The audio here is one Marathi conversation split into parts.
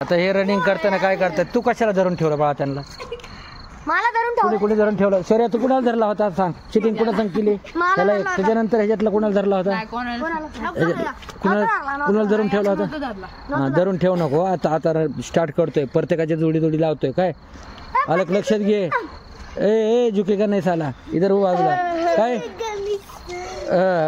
आता हे रनिंग करताना काय करतात? तू कशाला धरून ठेवलं बाळा त्यांना? मला धरून ठेवलं. कुणी धरून ठेवलं? शर्या तू कुणाला धरला होता सांग? चिटिंग कुणा सांग केली त्याला? त्याच्यानंतर ह्याच्यातला कुणाला धरला होता? कुणाला धरून ठेवला होता? हा, धरून ठेवू नको. आता आता स्टार्ट करतोय, प्रत्येकाची जोडी जोडी लावतोय. काय अलग लक्षात घे. ए झुके का नाही साला, इधर हो बाजूला. काय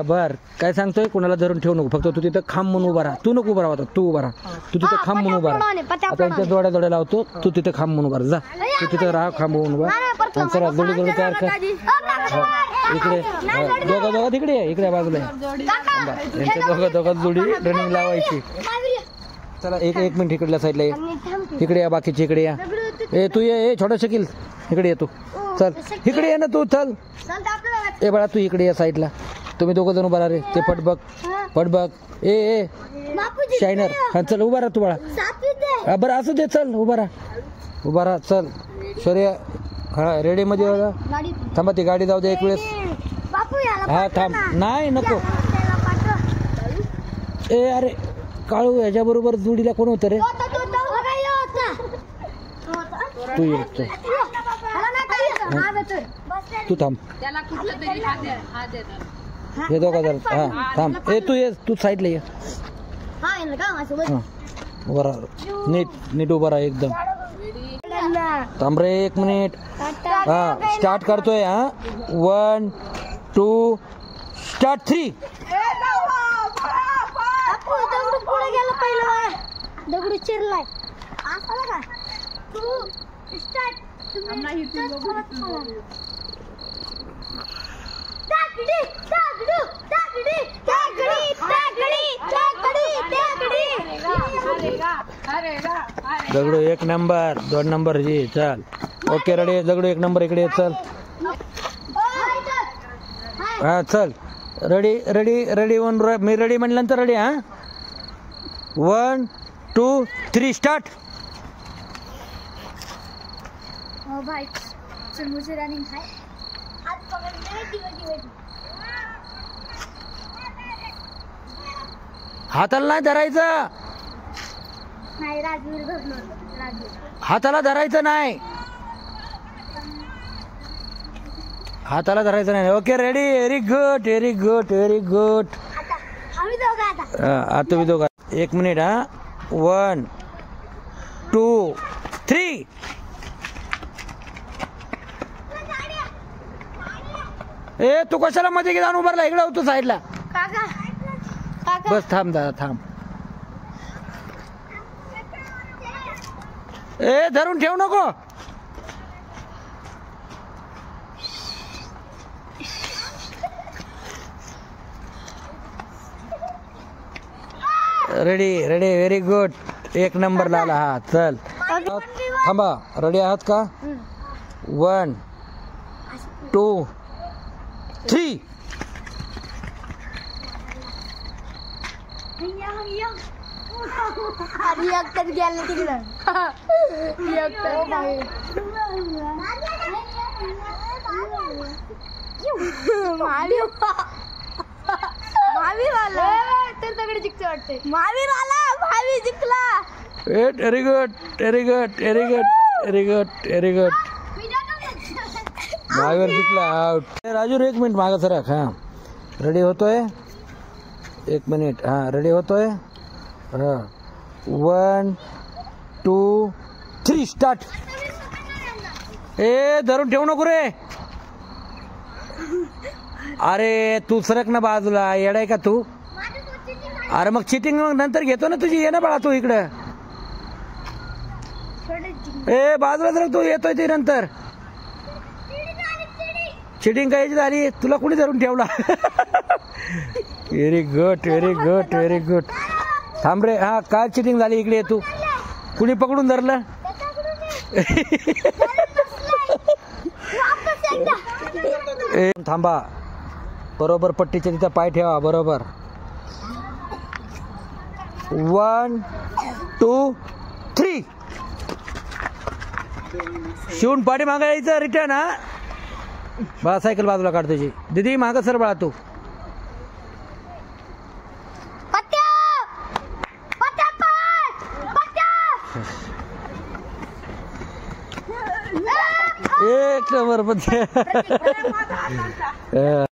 बर काय सांगतोय? कुणाला धरून ठेवू नको. फक्त तू तिथं खांब म्हणून उभा राहा. तू नको उभा राहा, तू उभा राहा. तू तिथं खांब म्हणून उभा राहा. आता त्यांच्या जोड्या जोड्या लावतो. तू तिथं खांब म्हणून उभा राहा. जा तू तिथं राहा, खांब म्हणून उभा. चला जोडी जोडी तयार कर. इकडे दोघं दोघं तिकडे इकडे बाजूला. यांच्या दोघं जोडी रनिंग लावायची. चला एक मिनिट इकडल्या साईडला ये. इकडे या, बाकीचे इकडे या. ए तू ये, छोटा शकील इकडे ये. तू चल इकडे ये ना तू. चल ए बाळा तू इकडे या साईडला. तुम्ही दोघं जण उभा राहा रे. ते फट बघ. ए शायनर, हा चल उभा राहा तू बाळा. बरं असू दे, चल उभा राहा. चल शौर्य, हा रेडी मध्ये थांबा. ती गाडी जाऊ दे एक वेळेस. हा थांब. नाही नको. ए अरे काळू, ह्याच्या बरोबर जोडीला कोण होतं रे? तू ये. तू थांब. हे दोघं जर हा थांब. ए तू ये, तू साईडला ये. उभा राहा नीट उभा राहा एकदम. थांब रे 1 मिनिट. हा स्टार्ट करतोय. हा 1 2 स्टार्ट 3. दगडू चिरलाय. दगडू 1 नंबर 2 नंबर जी. चल ओके रेडी. दगडू 1 नंबर इकडे. चल हा चल रेडी 1 मी रेडी म्हटल्यानंतर रेडी. हा 1 2 3 स्टार्ट. भाई चल मुझे रनिंग है. आज पकड़. हाताला नाही धरायचं. नाही राजवीर धरलो. हाताला धरायचं नाही. हाताला धरायचं नाही. Okay ready. Very good. आम्ही दोघं आता. तुम्ही दोघं 1 मिनिट. हा 1 2 3. ए तू कशाला मध्ये जाऊन उभारला? इकडे होतो साईडला. बस थांब दादा थांब. ए धरून ठेवू नको. Ready very good. 1 नंबर लाला. हा चल थांबा. रेडी आहात का? 1 2 3. रिएक्टर गेलं तिकडं. दगड जिंकते वाटते. भावी जिंकला. Very good. महावीर जिंकला. आउट. राजू 1 मिनिट मागं सरक. हा रेडी होतोय. 1 मिनिट. हा रेडी होतोय. 1 2 3 स्टार्ट. ए धरून ठेवू नको रे. अरे तू सरक ना बाजूला. येडाय का तू? अरे मग चिटिंग मग नंतर घेतो ना तुझी. ये ना बाळा तू इकडं. ए बाजूला सरक तू. येतोय ते नंतर. चिटिंग कायची झाली? तुला कुणी धरून ठेवला? Very good. थांब रे. हा काय चिटिंग झाली? इकडे तू. कुणी पकडून धरलं? थांबा. बरोबर पट्टीच्या तिथं पाय ठेवा. बरोबर. 1 2 3. शिवून पाठी मागा यायचं. रिटर्न. हा बाळा सायकल बाजूला काढ तुझी. दीदी मागं सर बाळा तू. एक नंबर मध्ये